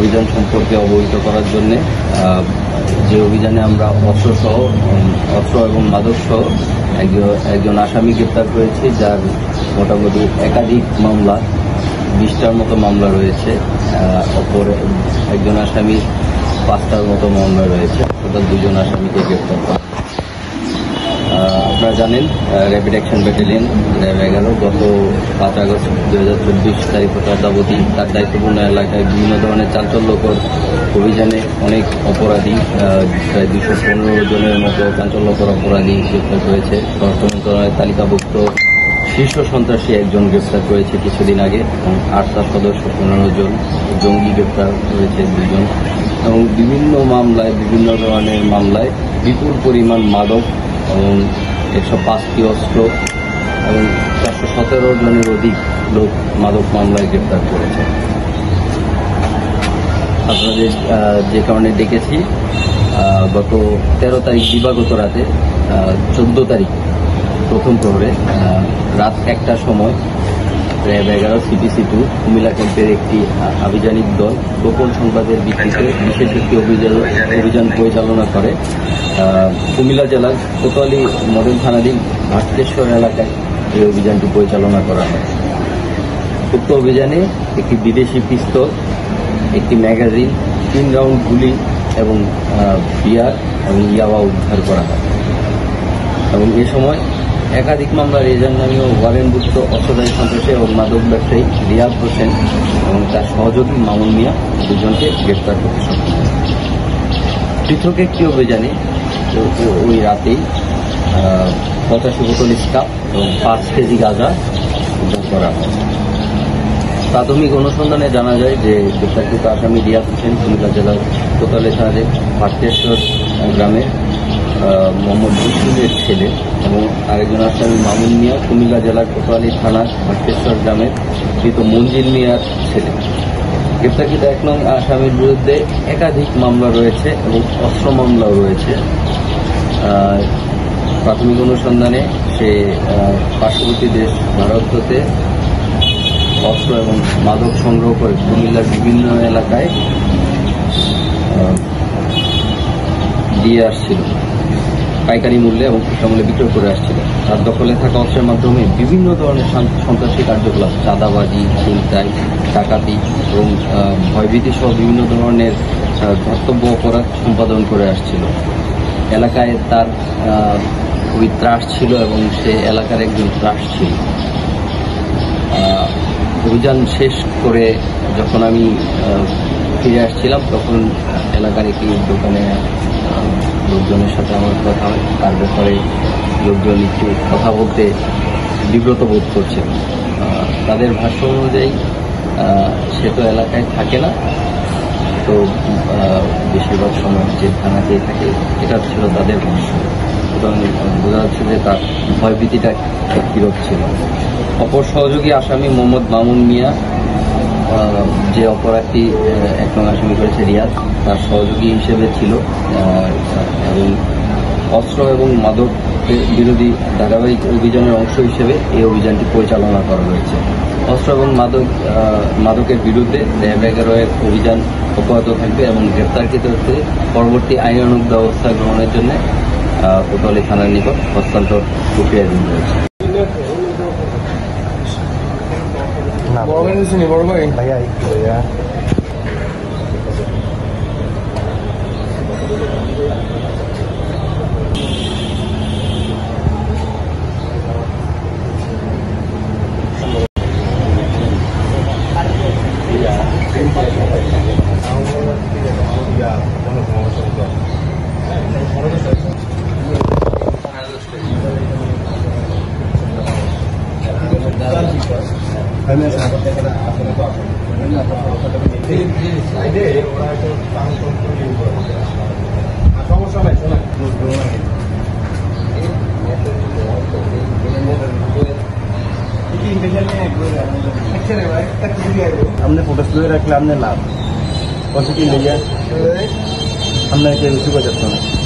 অভিযান সম্পর্কে অবহিত করার জন্যে, যে অভিযানে আমরা অস্ত্র এবং মাদক সহ একজন আসামি গ্রেপ্তার করেছি, যার মোটামুটি একাধিক মামলা, 20টার মতো মামলা রয়েছে। অপর একজন আসামির 5টার মতো মামলা রয়েছে। টোটাল 2 জন আসামিকে গ্রেপ্তার করা। আপনারা জানেন, র্যাপিড অ্যাকশন ব্যাটালিয়ন র্যাব 11 গত 5 আগস্ট 2024 তারিখ তদাবধি তার দায়িত্বপূর্ণ এলাকায় বিভিন্ন ধরনের চাঞ্চল্যকর অভিযানে অনেক অপরাধী, প্রায় 215 জনের মতো চাঞ্চল্যকর অপরাধী গ্রেপ্তার করেছে। স্বরাষ্ট্র মন্ত্রণালয়ের তালিকাভুক্ত শীর্ষ সন্ত্রাসী একজন গ্রেপ্তার করেছে কিছুদিন আগে, এবং আরসা সদস্য 15 জন, জঙ্গি গ্রেপ্তার করেছে 2 জন, এবং বিভিন্ন ধরনের মামলায় বিপুল পরিমাণ মাদক এবং 105টি অস্ত্র এবং 417 জনের অধিক লোক মাদক মামলায় গ্রেপ্তার করেছে। আপনাদের যে কারণে ডেকেছি, গত 13 তারিখ দিবাগত রাতে 14 তারিখ প্রথম প্রহরে রাত 1টার সময় র্যাব 11 CPC 2 কুমিল্লা ক্যাম্পের একটি আভিযানিক দল গোপন সংবাদের ভিত্তিতে বিশেষ একটি অভিযান পরিচালনা করে কুমিল্লা জেলার কোতোয়ালী মডেল থানাধীন ভাটকেশ্বর এলাকায় এই অভিযানটি পরিচালনা করা হয়। উক্ত অভিযানে একটি বিদেশি পিস্তল, একটি ম্যাগাজিন, 3 রাউন্ড গুলি এবং বিয়ার এবং ইয়াবা উদ্ধার করা হয়। এবং এ সময় একাধিক মামলার এজাহারনামীয় ওয়ারেন্টভুক্ত অস্ত্রধারী সন্ত্রাসী এবং মাদক ব্যবসায়ী রিয়াদ হোসেন এবং তার সহযোগী মামুন মিয়া 2 জনকে গ্রেপ্তার করতে সক্ষম হয়। পৃথক একটি অভিযানে ওই রাতেই 85 বোতল স্কাপ এবং 5 কেজি গাঁজা উদ্ধার করা হয়। প্রাথমিক অনুসন্ধানে জানা যায় যে গ্রেপ্তারকৃত আসামি রিয়াদ হোসেন কুমিল্লা জেলার কোতোয়ালী থানার ভাটকেশ্বর গ্রামের মোহাম্মদ রসুলের ছেলে, এবং আরেকজন আসামি মামুন মিয়া কুমিল্লা জেলার কোতোয়ালী থানার ভাটকেশ্বর গ্রামের মৃত মঞ্জিল মিয়ার ছেলে। গ্রেপ্তারকৃত 1 নং আসামির বিরুদ্ধে একাধিক মামলা রয়েছে এবং অস্ত্র মামলাও রয়েছে। প্রাথমিক অনুসন্ধানে সে পার্শ্ববর্তী দেশ ভারত হতে অস্ত্র এবং মাদক সংগ্রহ করে কুমিল্লার বিভিন্ন এলাকায় দিয়ে আসছিল পাইকারি মূল্যে এবং খুচরা মূল্যে বিক্রয় করে আসছিল। তার দখলে থাকা অস্ত্রের মাধ্যমে বিভিন্ন ধরনের সন্ত্রাসী কার্যকলাপ, চাঁদাবাজি, ছিনতাই, ডাকাতি এবং ভয়ভীতি সহ বিভিন্ন ধরনের ধর্তব্য অপরাধ সম্পাদন করে আসছিল। এলাকায় তার খুবই ত্রাস ছিল এবং সে এলাকার একজন ত্রাস ছিল। অভিযান শেষ করে যখন আমি ফিরে আসছিলাম, তখন এলাকার একটি দোকানে লোকজনের সাথে আমার কথা হয়। তার ব্যাপারে লোকজন একটু কথা বলতে বিব্রত বোধ করছে। তাদের ভাষ্য অনুযায়ী সে তো এলাকায় থাকে না, তো বেশিরভাগ সময় যে থানাতেই থাকে, এটা ছিল তাদের ভাষ্য। সুতরাং বোঝা যাচ্ছে যে তার ভয়ভীতিটা কিরক ছিল। অপর সহযোগী আসামি মোহাম্মদ মামুন মিয়া, যে অপরাধটি 1 নং আসামি করেছে রিয়াদ, তার সহযোগী হিসেবে ছিল এবং অস্ত্র এবং মাদক বিরোধী ধারাবাহিক অভিযানের অংশ হিসেবে এই অভিযানটি পরিচালনা করা হয়েছে। অস্ত্র এবং মাদকের বিরুদ্ধে র্যাব 11 অভিযান অব্যাহত থাকবে এবং গ্রেপ্তারকৃতদের পরবর্তী আইনানুগ ব্যবস্থা গ্রহণের জন্য কোতোয়ালী থানার নিকট হস্তান্তর প্রক্রিয়াধীন রয়েছে। हमने फोटो ले रखले हमने लाभ कौन सी चीज लिया हमने क्या रुचि को जाता है।